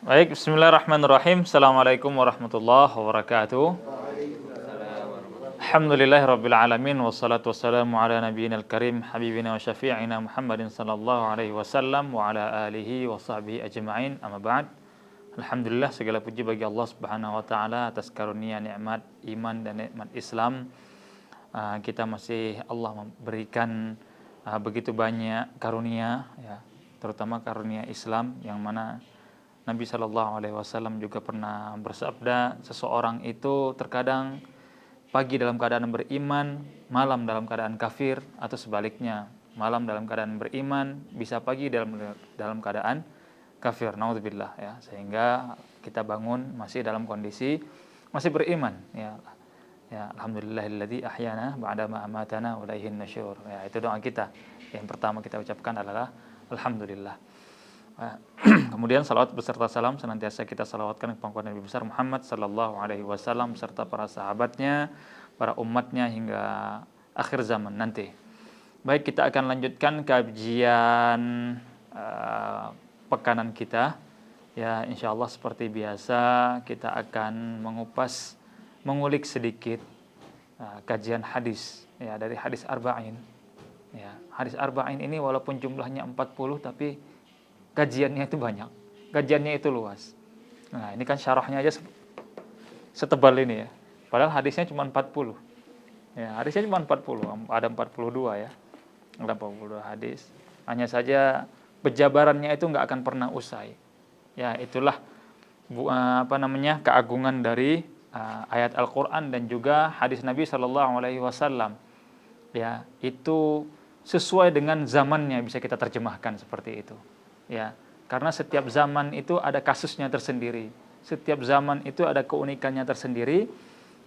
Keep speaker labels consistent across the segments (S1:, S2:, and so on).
S1: Baik, bismillahirrahmanirrahim. Assalamualaikum warahmatullahi wabarakatuh. Alhamdulillahirabbil alamin wassalatu wassalamu ala nabiyinal karim habibina wa syafi'ina Muhammadin sallallahu alaihi wasallam wa ala alihi wa sahbihi ajma'in. Amma ba'd. Alhamdulillah, segala puji bagi Allah Subhanahu wa taala atas karunia nikmat iman dan nikmat Islam. Kita masih Allah memberikan begitu banyak karunia, ya, terutama karunia Islam, yang mana Nabi Shallallahu Alaihi Wasallam juga pernah bersabda, seseorang itu terkadang pagi dalam keadaan beriman, malam dalam keadaan kafir, atau sebaliknya, malam dalam keadaan beriman, bisa pagi dalam keadaan kafir. Naudzubillah, ya. Sehingga kita bangun masih dalam kondisi masih beriman, ya. Ya, alhamdulillahilladzi ahyana ba'da ma amatana wa ilaihin nusyur. Ya, itu doa kita. Yang pertama kita ucapkan adalah alhamdulillah. Kemudian salawat beserta salam senantiasa kita salawatkan kepada Nabi besar Muhammad sallallahu alaihi wasallam serta para sahabatnya, para umatnya hingga akhir zaman nanti. Baik, kita akan lanjutkan kajian pekanan kita. Ya, insyaallah seperti biasa kita akan mengulik sedikit kajian hadis, ya, dari hadis arba'in. Ya, hadis arba'in ini walaupun jumlahnya 40 tapi kajiannya itu banyak, kajiannya itu luas. Nah, ini kan syarahnya aja setebal ini, ya. Padahal hadisnya cuma 40. Ya, hadisnya cuma 40, ada 42, ya. Ada 42 hadis. Hanya saja penjabarannya itu nggak akan pernah usai. Ya, itulah keagungan dari ayat Al-Qur'an dan juga hadis Nabi sallallahu alaihi wasallam. Ya, itu sesuai dengan zamannya bisa kita terjemahkan seperti itu. Ya, karena setiap zaman itu ada kasusnya tersendiri. Setiap zaman itu ada keunikannya tersendiri.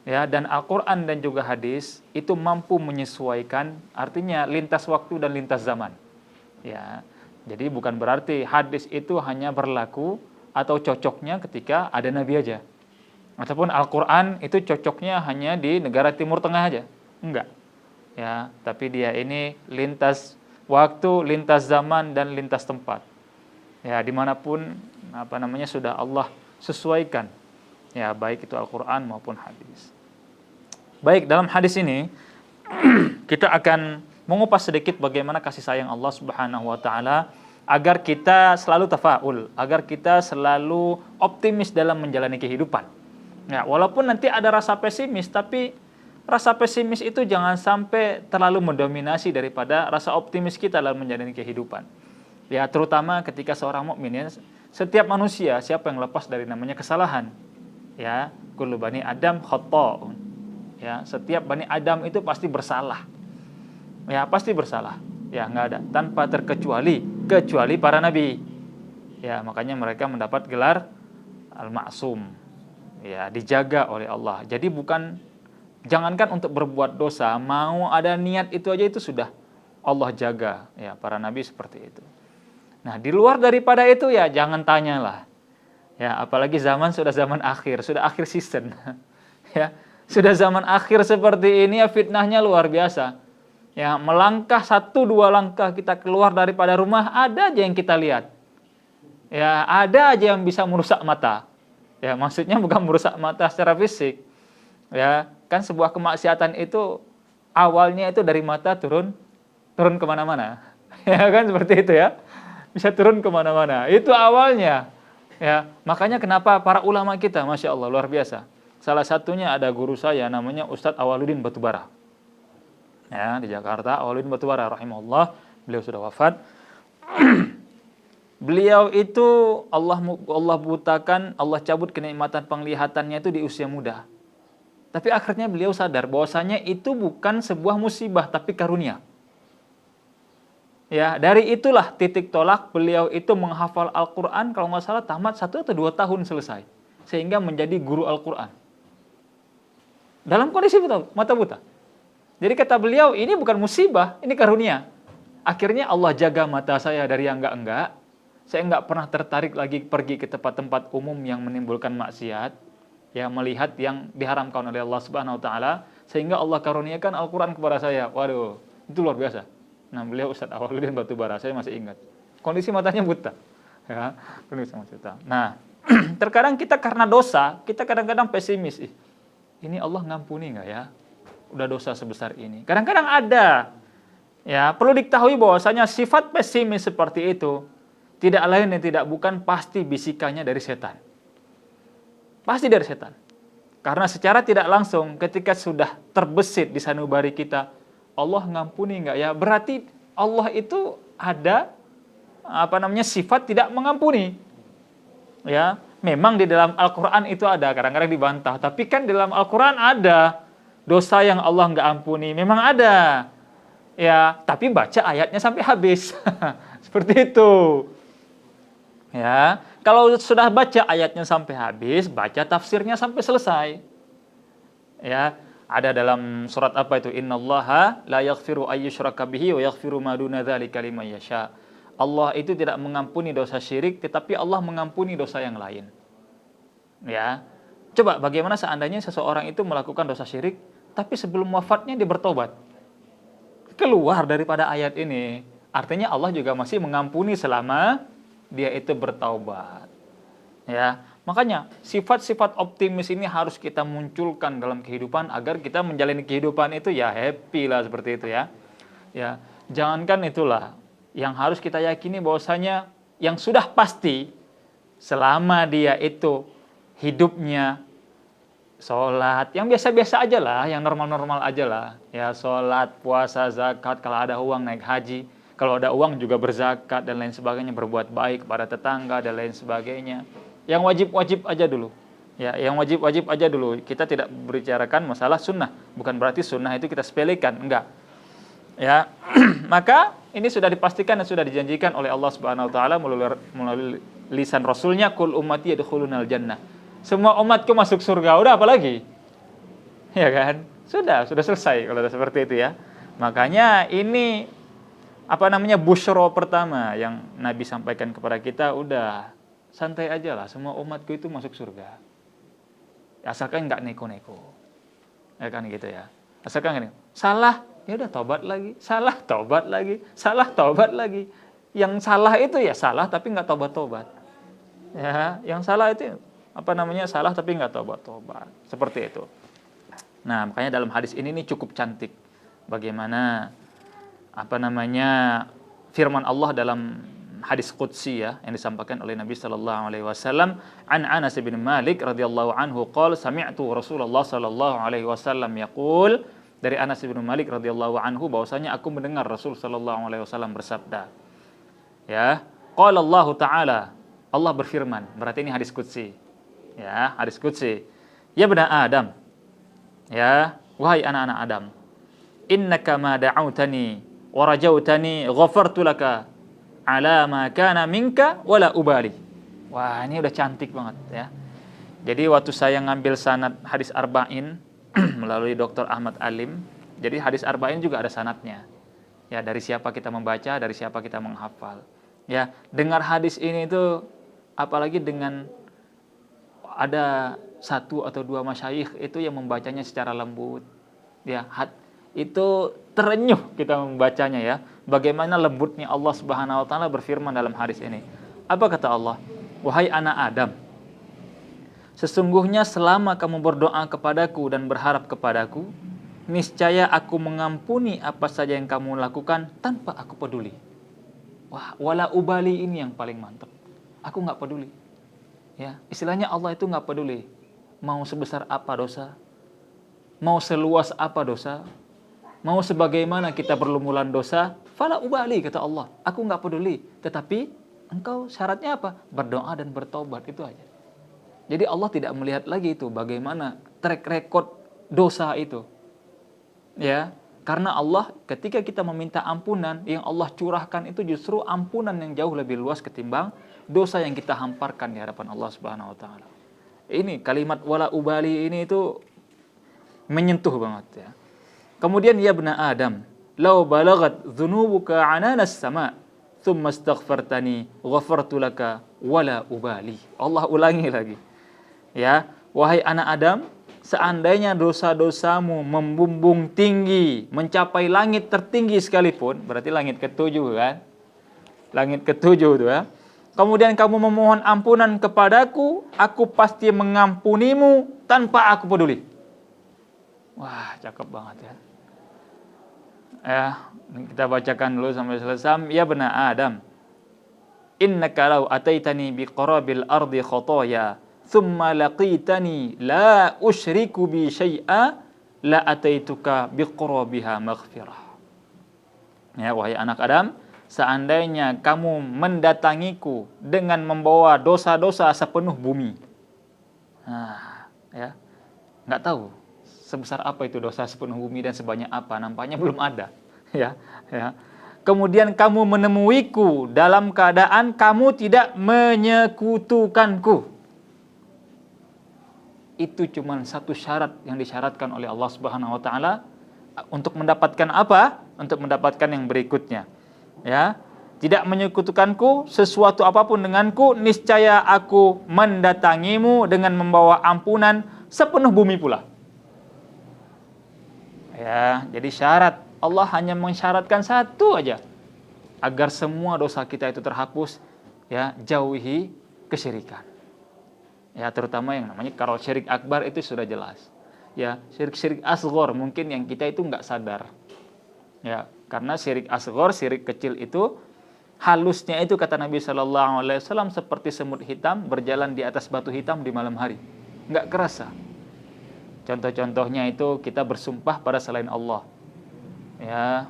S1: Ya, dan Al-Qur'an dan juga hadis itu mampu menyesuaikan, artinya lintas waktu dan lintas zaman. Ya. Jadi bukan berarti hadis itu hanya berlaku atau cocoknya ketika ada nabi aja. Ataupun Al-Qur'an itu cocoknya hanya di negara Timur Tengah aja. Enggak. Ya, tapi dia ini lintas waktu, lintas zaman dan lintas tempat. Ya, dimanapun sudah Allah sesuaikan, ya, baik itu Al-Qur'an maupun hadis. Baik, dalam hadis ini kita akan mengupas sedikit bagaimana kasih sayang Allah Subhanahu wa taala agar kita selalu tafaul, agar kita selalu optimis dalam menjalani kehidupan. Ya, walaupun nanti ada rasa pesimis, tapi rasa pesimis itu jangan sampai terlalu mendominasi daripada rasa optimis kita dalam menjalani kehidupan. Ya, terutama ketika seorang mukmin, ya, setiap manusia, siapa yang lepas dari namanya kesalahan? Ya, kullu bani Adam khata'un. Ya, setiap bani Adam itu pasti bersalah. Ya, pasti bersalah. Ya, enggak ada tanpa terkecuali kecuali para nabi. Ya, makanya mereka mendapat gelar al-ma'sum. Ya, dijaga oleh Allah. Jadi jangankan untuk berbuat dosa, mau ada niat itu aja itu sudah Allah jaga. Ya, para nabi seperti itu. Nah, di luar daripada itu, ya jangan tanyalah. Ya, apalagi sudah zaman akhir, sudah akhir season. Ya, sudah zaman akhir seperti ini, ya, fitnahnya luar biasa. Ya, melangkah 1-2 langkah kita keluar daripada rumah, ada aja yang kita lihat. Ya, ada aja yang bisa merusak mata. Ya, maksudnya bukan merusak mata secara fisik. Ya, kan sebuah kemaksiatan itu awalnya itu dari mata turun kemana-mana. Ya kan, seperti itu, ya. Bisa turun kemana-mana. Itu awalnya. Ya, makanya kenapa para ulama kita, Masya Allah, luar biasa. Salah satunya ada guru saya namanya Ustadz Awaluddin Batubara. Ya, di Jakarta, Awaluddin Batubara rahimahullah, beliau sudah wafat. Beliau itu Allah butakan, Allah cabut kenikmatan penglihatannya itu di usia muda. Tapi akhirnya beliau sadar bahwasanya itu bukan sebuah musibah tapi karunia. Ya, dari itulah titik tolak beliau itu menghafal Al-Qur'an, kalau nggak salah tamat 1 atau 2 tahun selesai. Sehingga menjadi guru Al-Qur'an. Dalam kondisi mata buta. Jadi kata beliau, ini bukan musibah, ini karunia. Akhirnya Allah jaga mata saya dari yang enggak-enggak. Saya enggak pernah tertarik lagi pergi ke tempat-tempat umum yang menimbulkan maksiat. Ya, melihat yang diharamkan oleh Allah Subhanahu wa taala, sehingga Allah karuniakan Al-Qur'an kepada saya. Waduh, itu luar biasa. Nah, beliau Ustadz Awaluddin Batubara, saya masih ingat. Kondisi matanya buta. Ya, kondisi matanya buta. Nah, Terkadang kita karena dosa, kita kadang-kadang pesimis. Ini Allah ngampuni nggak ya? Udah dosa sebesar ini. Kadang-kadang ada. Ya, perlu diketahui bahwasanya sifat pesimis seperti itu tidak lain dan tidak bukan pasti bisikannya dari setan. Pasti dari setan. Karena secara tidak langsung ketika sudah terbesit di sanubari kita, Allah ngampuni nggak ya? Berarti Allah itu ada sifat tidak mengampuni. Ya, memang di dalam Al-Qur'an itu ada, kadang-kadang dibantah, tapi kan di dalam Al-Qur'an ada dosa yang Allah nggak ampuni, memang ada. Ya, tapi baca ayatnya sampai habis. Seperti itu. Ya, kalau sudah baca ayatnya sampai habis, baca tafsirnya sampai selesai. Ya, ada dalam surat apa itu? Innallaha la yaghfiru ayyushraka bihi wa yaghfiru ma duna dzalika liman yasha. Allah itu tidak mengampuni dosa syirik, tetapi Allah mengampuni dosa yang lain. Ya. Coba bagaimana seandainya seseorang itu melakukan dosa syirik, tapi sebelum wafatnya dia bertobat. Keluar daripada ayat ini. Artinya Allah juga masih mengampuni selama dia itu bertaubat. Ya, makanya sifat-sifat optimis ini harus kita munculkan dalam kehidupan agar kita menjalani kehidupan itu ya happy lah seperti itu ya. Ya, jangankan itulah yang harus kita yakini bahwasanya yang sudah pasti selama dia itu hidupnya sholat, yang biasa-biasa aja lah, yang normal-normal aja lah. Ya, sholat, puasa, zakat, kalau ada uang naik haji, kalau ada uang juga berzakat dan lain sebagainya, berbuat baik kepada tetangga dan lain sebagainya. Yang wajib-wajib aja dulu. Ya, yang wajib-wajib aja dulu. Kita tidak berbicarakan masalah sunnah. Bukan berarti sunnah itu kita sepelekan, enggak. Ya, maka ini sudah dipastikan dan sudah dijanjikan oleh Allah Subhanahu wa taala melalui lisan Rasulnya, qul ummati yadkhulunal jannah. Semua umatku masuk surga, udah apa lagi? Ya kan? Sudah selesai kalau seperti itu ya. Makanya ini busyra pertama yang Nabi sampaikan kepada kita, udah santai aja lah, semua umatku itu masuk surga. Asalkan enggak neko-neko. Ya kan gitu ya. Asalkan enggak salah, ya udah tobat lagi. Salah, tobat lagi. Salah, tobat lagi. Yang salah itu ya salah tapi enggak tobat-tobat. Ya, yang salah itu salah tapi nggak tobat-tobat. Seperti itu. Nah, makanya dalam hadis ini nih cukup cantik bagaimana firman Allah dalam hadis qudsi ya yang disampaikan oleh Nabi sallallahu alaihi wasallam, an Anas bin Malik radhiyallahu anhu qala sami'tu Rasulullah sallallahu alaihi wasallam yaqul, dari Anas bin Malik radhiyallahu anhu bahwasanya aku mendengar Rasul sallallahu alaihi wasallam bersabda. Ya, qala Allah taala, Allah berfirman, berarti ini hadis qudsi. Ya, hadis qudsi. Ya bani Adam. Ya, wahai anak-anak Adam. Innaka ma da'autani wa rajautani ghafartu laka ala ma kana minka wala ubali. Wah, ini udah cantik banget ya. Jadi waktu saya ngambil sanad hadis arba'in melalui Dr. Ahmad Alim, jadi hadis arba'in juga ada sanadnya. Ya, dari siapa kita membaca, dari siapa kita menghafal. Ya, dengar hadis ini itu apalagi dengan ada satu atau dua masyayikh itu yang membacanya secara lembut. Ya, itu terenyuh kita membacanya ya. Bagaimana lembutnya Allah Subhanahu wa taala berfirman dalam hadis ini. Apa kata Allah? Wahai anak Adam, sesungguhnya selama kamu berdoa kepadaku dan berharap kepadaku, niscaya aku mengampuni apa saja yang kamu lakukan tanpa aku peduli. Wah, wala ubali ini yang paling mantap. Aku nggak peduli. Ya, istilahnya Allah itu nggak peduli. Mau sebesar apa dosa, mau seluas apa dosa, mau sebagaimana kita berlumuran dosa, fala ubali kata Allah. Aku nggak peduli. Tetapi engkau syaratnya apa? Berdoa dan bertobat, itu aja. Jadi Allah tidak melihat lagi itu bagaimana track record dosa itu. Ya, karena Allah ketika kita meminta ampunan, yang Allah curahkan itu justru ampunan yang jauh lebih luas ketimbang dosa yang kita hamparkan di hadapan Allah Subhanahu wa taala. Ini kalimat wala ubali ini itu menyentuh banget ya. Kemudian ya bani Adam, law balagat dzunubuka ananas sama, thumma astaghfartani ghafartu laka wala ubali. Allah ulangi lagi. Ya, wahai anak Adam, seandainya dosa-dosamu membumbung tinggi, mencapai langit tertinggi sekalipun, berarti langit ketujuh kan? Langit ketujuh itu ya. kemudian kamu memohon ampunan kepadaku, aku pasti mengampunimu tanpa aku peduli. Wah, cakep banget ya. Ya, kita bacakan dulu sampai selesai. Ya bani Adam, innaka law ataitani biqarabil ardi khotoya thumma laqitani la usyriku bi syai'a la ataituka biqarabiha maghfirah. Ya, wahai anak Adam, seandainya kamu mendatangiku dengan membawa dosa-dosa sepenuh bumi. Nah, ya. Nggak tahu sebesar apa itu dosa sepenuh bumi dan sebanyak apa, nampaknya belum ada. Ya, ya. Kemudian kamu menemuiku dalam keadaan kamu tidak menyekutukanku. Itu cuma satu syarat yang disyaratkan oleh Allah Subhanahu wa taala untuk mendapatkan apa? Untuk mendapatkan yang berikutnya. Ya, tidak menyekutukanku sesuatu apapun denganku, niscaya aku mendatangimu dengan membawa ampunan sepenuh bumi pula. Ya, jadi syarat Allah hanya mensyaratkan satu aja agar semua dosa kita itu terhapus, ya, jauhi kesyirikan. Ya, terutama yang namanya kalau syirik akbar itu sudah jelas. Ya, syirik-syirik asghar mungkin yang kita itu nggak sadar. Ya, karena syirik asghar, syirik kecil itu halusnya itu kata Nabi Shallallahu Alaihi Wasallam seperti semut hitam berjalan di atas batu hitam di malam hari, nggak kerasa. Contoh-contohnya itu kita bersumpah pada selain Allah. Ya,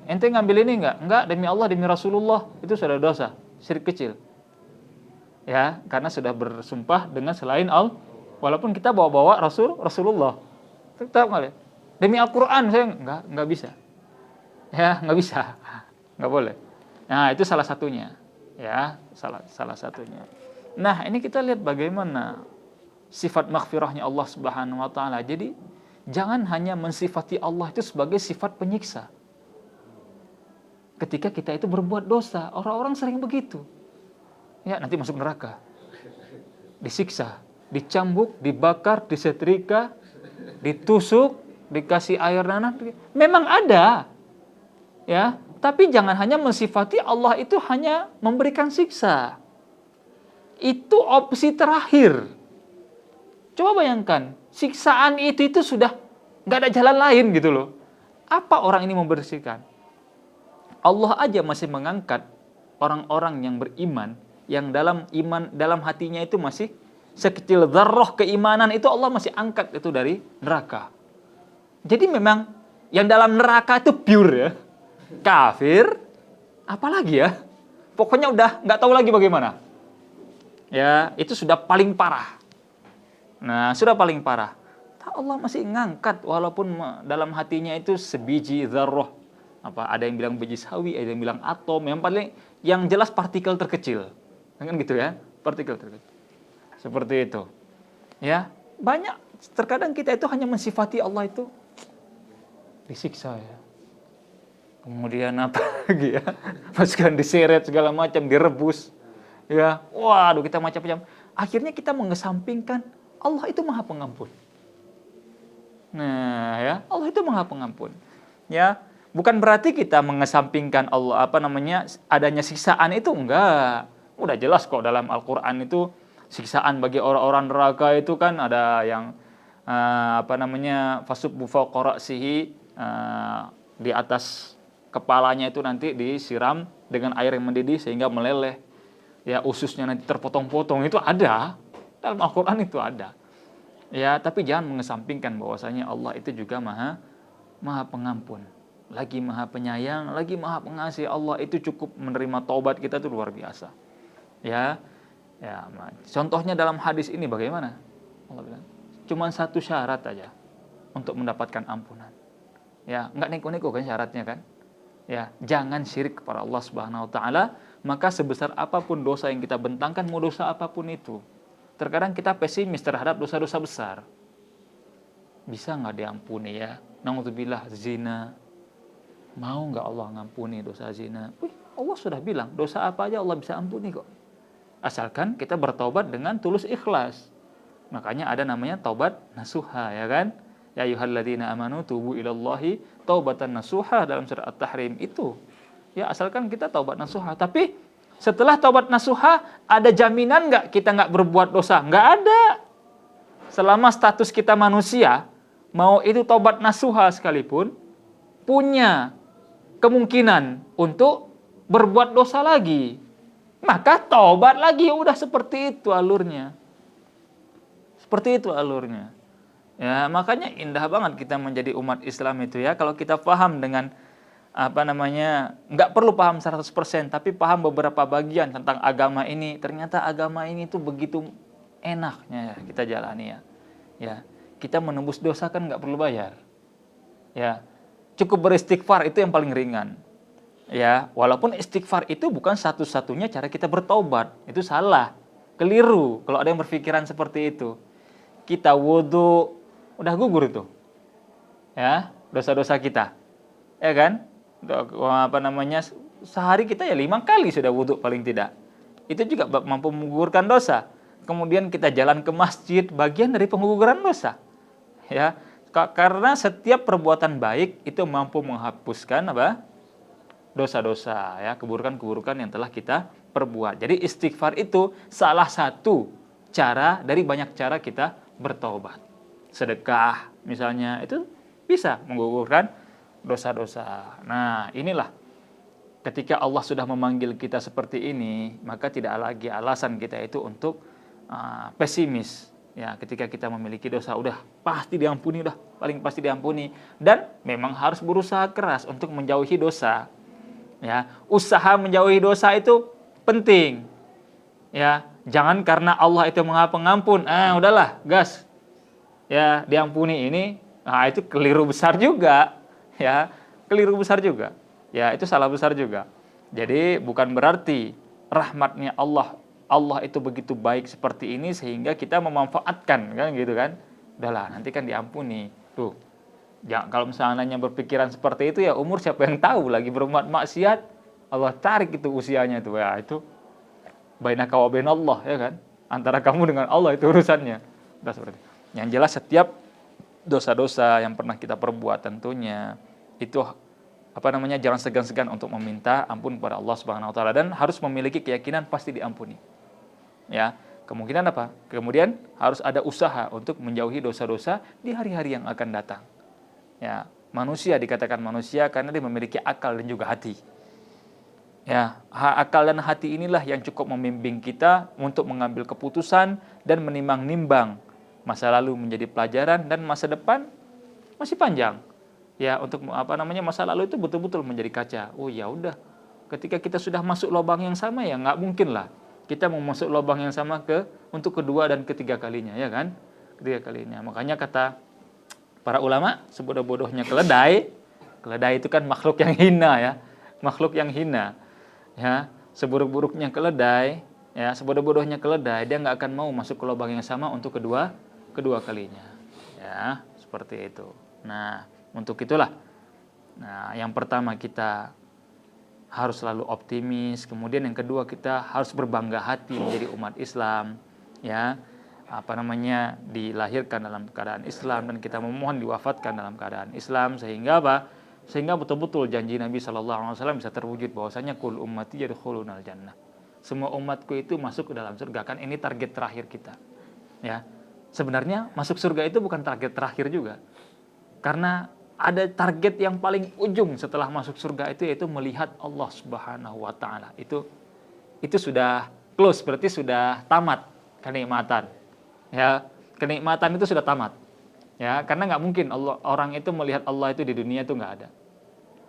S1: ente ngambil ini enggak demi Allah demi Rasulullah, itu sudah dosa, syirik kecil. Ya, karena sudah bersumpah dengan selain Allah, walaupun kita bawa-bawa Rasulullah, tetap nggak, demi Al-Quran saya nggak bisa. Ya, nggak bisa, nggak boleh. Nah, itu salah satunya, ya, salah satunya. Nah, ini kita lihat bagaimana sifat maghfirahnya Allah Subhanahu wa taala. Jadi, jangan hanya mensifati Allah itu sebagai sifat penyiksa. Ketika kita itu berbuat dosa, orang-orang sering begitu. Ya, nanti masuk neraka. Disiksa, dicambuk, dibakar, disetrika, ditusuk, dikasih air nanah. Memang ada. Ya, tapi jangan hanya mensifati Allah itu hanya memberikan siksa. Itu opsi terakhir. Coba bayangkan, siksaan itu sudah nggak ada jalan lain gitu loh. Apa orang ini membersihkan? Allah aja masih mengangkat orang-orang yang beriman, yang dalam hatinya itu masih sekecil dzarrah keimanan itu Allah masih angkat itu dari neraka. Jadi memang yang dalam neraka itu pure ya. Kafir, apalagi ya, pokoknya udah nggak tahu lagi bagaimana. Ya, itu sudah paling parah. Nah, sudah paling parah. Allah masih ngangkat walaupun dalam hatinya itu sebiji dzarrah. Apa? Ada yang bilang biji sawi, ada yang bilang atom, yang jelas partikel terkecil. Kan gitu ya, partikel terkecil. Seperti itu. Ya, banyak terkadang kita itu hanya mensifati Allah itu disiksa ya. Kemudian apa lagi ya? Masukkan diseret segala macam, direbus. Ya, waduh kita macam-macam. Akhirnya kita mengesampingkan Allah itu Maha Pengampun. Nah, ya, Allah itu Maha Pengampun. Ya, bukan berarti kita mengesampingkan Allah adanya siksaan itu enggak. Udah jelas kok dalam Al-Qur'an itu siksaan bagi orang-orang neraka itu kan ada yang fasubbu fawqa ra'sihi, di atas kepalanya itu nanti disiram dengan air yang mendidih sehingga meleleh. Ya, ususnya nanti terpotong-potong, itu ada. Dalam Al-Qur'an itu ada. Ya, tapi jangan mengesampingkan bahwasanya Allah itu juga Maha Pengampun, lagi Maha Penyayang, lagi Maha Pengasih. Allah itu cukup menerima taubat kita itu luar biasa. Ya. Ya, contohnya dalam hadis ini bagaimana? Allah bilang, cuma satu syarat aja untuk mendapatkan ampunan. Ya, enggak neko-neko kan syaratnya kan? Ya, jangan syirik kepada Allah Subhanahu wa taala, maka sebesar apapun dosa yang kita bentangkan, mau dosa apapun itu. Terkadang kita pesimis terhadap dosa-dosa besar. Bisa enggak diampuni ya? Na'udzubillah zina. Mau enggak Allah ngampuni dosa zina? Allah sudah bilang, dosa apa aja Allah bisa ampuni kok. Asalkan kita bertobat dengan tulus ikhlas. Makanya ada namanya taubat nasuha, ya kan? Ya ayyuhalladzina amanu tubu ilallahi taubatan nasuha dalam surat At-Tahrim itu. Ya, asalkan kita taubat nasuha. Tapi Setelah taubat nasuha, ada jaminan nggak kita nggak berbuat dosa? Nggak ada. Selama status kita manusia, mau itu taubat nasuha sekalipun, punya kemungkinan untuk berbuat dosa lagi. Maka taubat lagi, udah seperti itu alurnya. Seperti itu alurnya. Ya, makanya indah banget kita menjadi umat Islam itu ya, kalau kita paham dengan nggak perlu paham 100%, tapi paham beberapa bagian tentang agama ini. Ternyata agama ini tuh begitu enaknya ya, kita jalani ya. Ya, kita menembus dosa kan nggak perlu bayar. Ya, cukup beristighfar, itu yang paling ringan. Ya, walaupun istighfar itu bukan satu-satunya cara kita bertobat, itu salah, keliru kalau ada yang berpikiran seperti itu. Kita wudhu, udah gugur itu, ya, dosa-dosa kita, ya kan? Sehari kita ya 5 kali sudah wudhu paling tidak. Itu juga mampu menggugurkan dosa. Kemudian kita jalan ke masjid, bagian dari pengguguran dosa. Ya, karena setiap perbuatan baik itu mampu menghapuskan dosa-dosa, ya, keburukan-keburukan yang telah kita perbuat. Jadi istighfar itu salah satu cara dari banyak cara kita bertaubat. Sedekah misalnya itu bisa menggugurkan dosa-dosa. Nah, inilah ketika Allah sudah memanggil kita seperti ini, maka tidak lagi alasan kita itu untuk pesimis. Ya, ketika kita memiliki dosa, udah pasti diampuni, udah paling pasti diampuni. Dan memang harus berusaha keras untuk menjauhi dosa. Ya, usaha menjauhi dosa itu penting. Ya, jangan karena Allah itu Maha Pengampun, udahlah, gas. Ya, diampuni ini, itu keliru besar juga. Ya, keliru besar juga. Ya, itu salah besar juga. Jadi bukan berarti rahmatnya Allah itu begitu baik seperti ini sehingga kita memanfaatkan, kan gitu kan. Udahlah, nanti kan diampuni. Tuh. Ya, kalau misalnya berpikiran seperti itu, ya umur siapa yang tahu, lagi berbuat maksiat, Allah tarik itu usianya itu. Ya, itu bainaka wa bainallah, ya kan. Antara kamu dengan Allah itu urusannya. Udah seperti itu. Yang jelas setiap dosa-dosa yang pernah kita perbuat tentunya itu jangan segan-segan untuk meminta ampun kepada Allah Subhanahu wa taala, dan harus memiliki keyakinan pasti diampuni. Ya, kemungkinan apa? Kemudian harus ada usaha untuk menjauhi dosa-dosa di hari-hari yang akan datang. Ya, manusia dikatakan manusia karena dia memiliki akal dan juga hati. Ya, akal dan hati inilah yang cukup membimbing kita untuk mengambil keputusan dan menimbang-nimbang masa lalu menjadi pelajaran dan masa depan masih panjang. Ya, untuk masa lalu itu betul-betul menjadi kaca. Oh ya udah, ketika kita sudah masuk lubang yang sama, ya nggak mungkin lah kita mau masuk lubang yang sama untuk kedua dan ketiga kalinya, ya kan? Ketiga kalinya. Makanya kata para ulama, sebodoh-bodohnya keledai itu kan makhluk yang hina, ya. Makhluk yang hina. Ya, seburuk-buruknya keledai, ya, sebodoh-bodohnya keledai, dia nggak akan mau masuk ke lubang yang sama untuk kedua kalinya. Ya, seperti itu. Nah, untuk itulah. Nah, yang pertama kita harus selalu optimis, kemudian yang kedua kita harus berbangga hati menjadi umat Islam, ya. Dilahirkan dalam keadaan Islam dan kita memohon diwafatkan dalam keadaan Islam, sehingga sehingga betul-betul janji Nabi SAW bisa terwujud bahwasanya kul ummati yadkhulunal jannah. Semua umatku itu masuk ke dalam surga, kan ini target terakhir kita. Ya. Sebenarnya masuk surga itu bukan target terakhir juga. Karena ada target yang paling ujung setelah masuk surga itu, yaitu melihat Allah Subhanahu wa taala. Itu sudah close, berarti sudah tamat kenikmatan. Ya, kenikmatan itu sudah tamat. Ya, karena nggak mungkin orang itu melihat Allah itu di dunia itu nggak ada.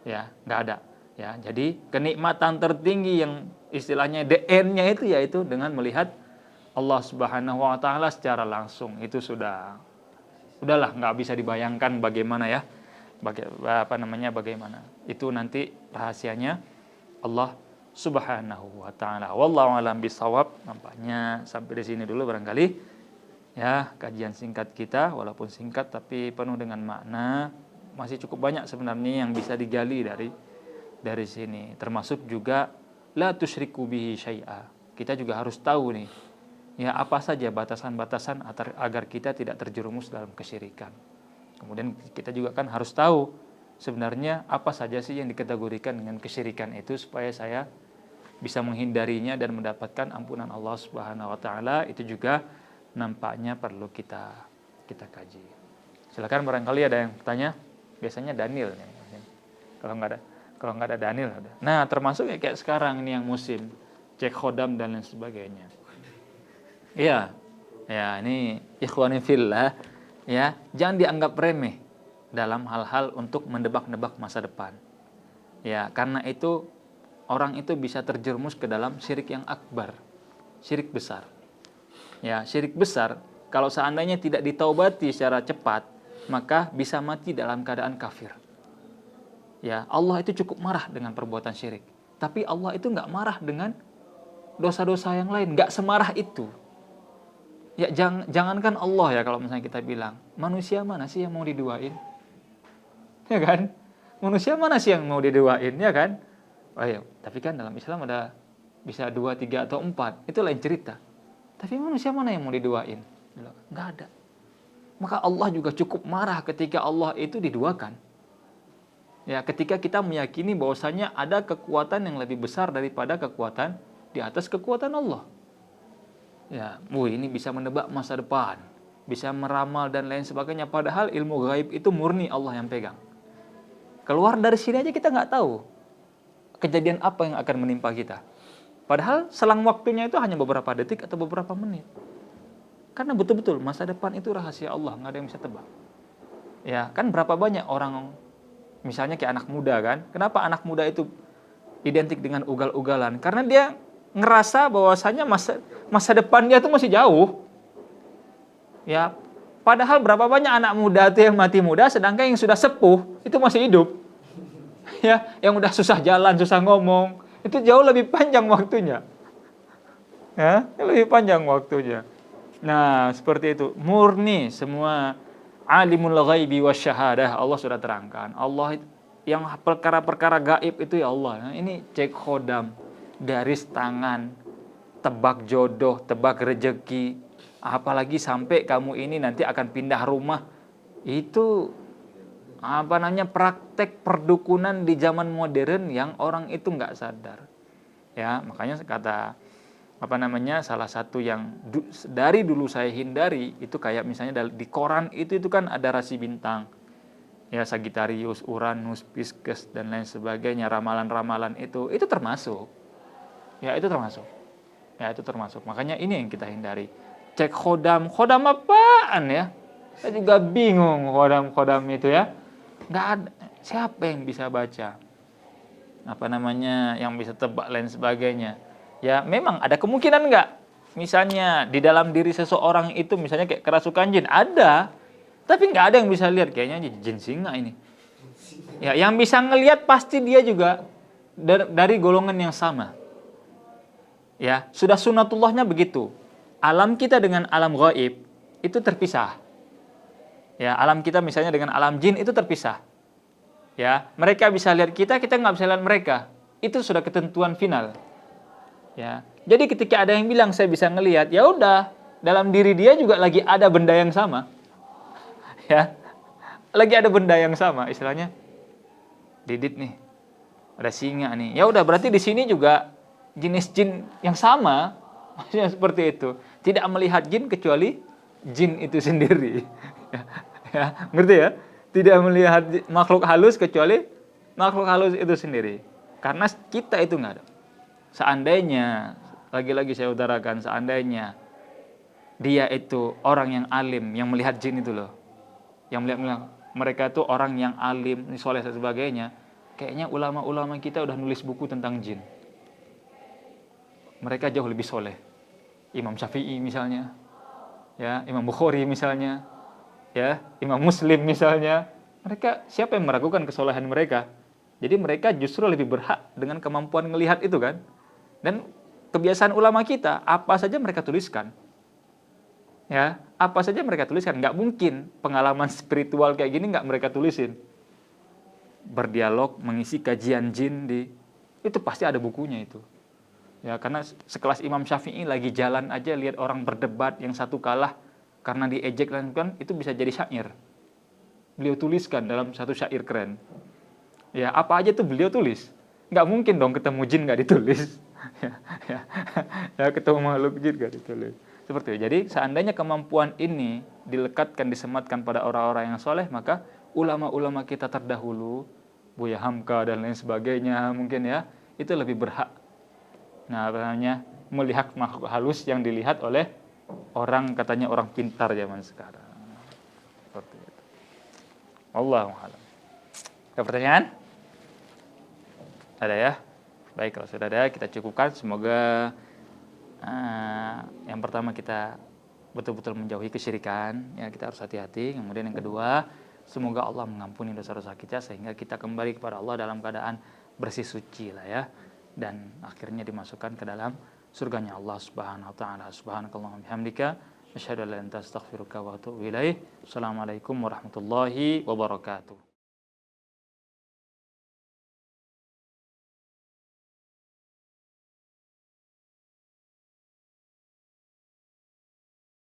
S1: Ya, nggak ada. Ya, jadi kenikmatan tertinggi yang istilahnya the end-nya itu yaitu dengan melihat Allah Subhanahu wa taala secara langsung. Itu udahlah, nggak bisa dibayangkan bagaimana ya. Bagaimana. Itu nanti rahasianya Allah Subhanahu wa taala. Wallahu a'lam bishawab. Nampaknya sampai di sini dulu barangkali. Ya, kajian singkat kita, walaupun singkat tapi penuh dengan makna. Masih cukup banyak sebenarnya yang bisa digali dari sini. Termasuk juga la tusyriku bihi syai'a. Kita juga harus tahu nih, ya, apa saja batasan-batasan agar kita tidak terjerumus dalam kesyirikan. Kemudian kita juga kan harus tahu sebenarnya apa saja sih yang dikategorikan dengan kesyirikan itu, supaya saya bisa menghindarinya dan mendapatkan ampunan Allah Subhanahu wa taala, itu juga nampaknya perlu kita kaji. Silakan barangkali ada yang bertanya. Biasanya Daniel nih. Kalau nggak ada Daniel ada. Nah, termasuk ya kayak sekarang ini yang musim cek khodam dan lain sebagainya. Iya. Ya, ini ikhwani fillah, ya, jangan dianggap remeh dalam hal-hal untuk mendebak-nebak masa depan. Ya, karena itu orang itu bisa terjerumus ke dalam syirik yang akbar, syirik besar. Ya, syirik besar kalau seandainya tidak ditaubati secara cepat, maka bisa mati dalam keadaan kafir. Ya, Allah itu cukup marah dengan perbuatan syirik, tapi Allah itu nggak marah dengan dosa-dosa yang lain, nggak semarah itu. Ya, jangankan Allah ya, kalau misalnya kita bilang, manusia mana sih yang mau diduain? Ya kan? Manusia mana sih yang mau diduain, ya kan? Oh iya, tapi kan dalam Islam ada bisa 2, 3 atau 4, itu lain cerita. Tapi manusia mana yang mau diduain? Nggak ada. Maka Allah juga cukup marah ketika Allah itu diduakan. Ya, ketika kita meyakini bahwasanya ada kekuatan yang lebih besar daripada kekuatan di atas kekuatan Allah. Ya, ini bisa menebak masa depan, bisa meramal dan lain sebagainya. Padahal ilmu gaib itu murni Allah yang pegang. Keluar dari sini aja kita nggak tahu kejadian apa yang akan menimpa kita. Padahal selang waktunya itu hanya beberapa detik atau beberapa menit. Karena betul-betul masa depan itu rahasia Allah, nggak ada yang bisa tebak. Ya, kan berapa banyak orang, misalnya kayak anak muda kan, kenapa anak muda itu identik dengan ugal-ugalan? Karena dia ngerasa bahwasanya masa depan dia itu masih jauh. Ya, padahal berapa banyak anak muda itu yang mati muda, sedangkan yang sudah sepuh itu masih hidup. Ya, yang udah susah jalan, susah ngomong, itu jauh lebih panjang waktunya. Ya, lebih panjang waktunya. Nah, seperti itu. Murni semua alimul ghaibi wasyahadah, Allah sudah terangkan. Allah yang perkara-perkara gaib itu ya Allah. Nah, ini cek khodam, garis tangan, tebak jodoh, tebak rejeki, apalagi sampai kamu ini nanti akan pindah rumah. Itu praktek perdukunan di zaman modern yang orang itu nggak sadar. Ya, makanya kata salah satu yang dari dulu saya hindari itu kayak misalnya di koran itu kan ada rasi bintang. Ya, Sagittarius, Uranus, Pisces dan lain sebagainya, ramalan-ramalan itu termasuk. Ya, itu termasuk. Makanya ini yang kita hindari. Cek khodam apaan ya? Saya juga bingung khodam itu ya. Nggak ada. Siapa yang bisa baca? Yang bisa tebak lain sebagainya. Ya, memang ada kemungkinan nggak? Misalnya di dalam diri seseorang itu misalnya kayak kerasukan jin, ada. Tapi nggak ada yang bisa lihat, kayaknya jin singa ini. Ya, yang bisa ngelihat pasti dia juga dari golongan yang sama. Ya, sudah sunatullahnya begitu. Alam kita dengan alam gaib itu terpisah. Ya, alam kita misalnya dengan alam jin itu terpisah. Ya, mereka bisa lihat kita nggak bisa lihat mereka. Itu sudah ketentuan final. Ya, jadi ketika ada yang bilang saya bisa ngelihat, ya udah, dalam diri dia juga lagi ada benda yang sama. Ya, lagi ada benda yang sama, istilahnya. Didit nih, ada singa nih. Ya udah, berarti di sini juga jenis jin yang sama, maksudnya seperti itu. Tidak melihat jin kecuali jin itu sendiri. Ya, ngerti ya? Tidak melihat makhluk halus kecuali makhluk halus itu sendiri. Karena kita itu nggak ada. Seandainya, lagi-lagi saya utarakan, seandainya dia itu orang yang alim, yang melihat jin itu loh, yang melihat mereka itu orang yang alim, soleh dan sebagainya, kayaknya ulama-ulama kita udah nulis buku tentang jin. Mereka jauh lebih soleh. Imam Syafi'i misalnya, ya, Imam Bukhari misalnya, ya, Imam Muslim misalnya. Mereka, siapa yang meragukan kesolehan mereka? Jadi mereka justru lebih berhak dengan kemampuan melihat itu kan. Dan kebiasaan ulama kita, apa saja mereka tuliskan. Ya, apa saja mereka tuliskan. Nggak mungkin pengalaman spiritual kayak gini nggak mereka tulisin. Berdialog, mengisi kajian jin itu pasti ada bukunya itu. Ya, karena sekelas Imam Syafi'i lagi jalan aja lihat orang berdebat, yang satu kalah karena diejek dan kan, itu bisa jadi syair. Beliau tuliskan dalam satu syair keren. Ya, apa aja tuh beliau tulis. Nggak mungkin dong ketemu jin nggak ditulis. ya, ya, ya ketemu makhluk juga ditulis. Seperti itu. Jadi seandainya kemampuan ini dilekatkan, disematkan pada orang-orang yang soleh, maka ulama-ulama kita terdahulu, Buya Hamka dan lain sebagainya mungkin ya, itu lebih berhak. Nah, apa namanya, melihat makhluk halus yang dilihat oleh orang, katanya orang pintar zaman sekarang. Seperti itu. Allahu a'lam. Ada pertanyaan? Ada ya? Baik, kalau sudah ada kita cukupkan. Semoga yang pertama kita betul-betul menjauhi kesyirikan, ya kita harus hati-hati. Kemudian yang kedua, semoga Allah mengampuni dosa-dosa kita sehingga kita kembali kepada Allah dalam keadaan bersih suci lah ya, dan akhirnya dimasukkan ke dalam surganya Allah Subhanahu wa taala. Subhanakallahumma bihamdika asyhadu an la ilaha illa anta astaghfiruka wa atubu ilaik. Assalamualaikum warahmatullahi wabarakatuh.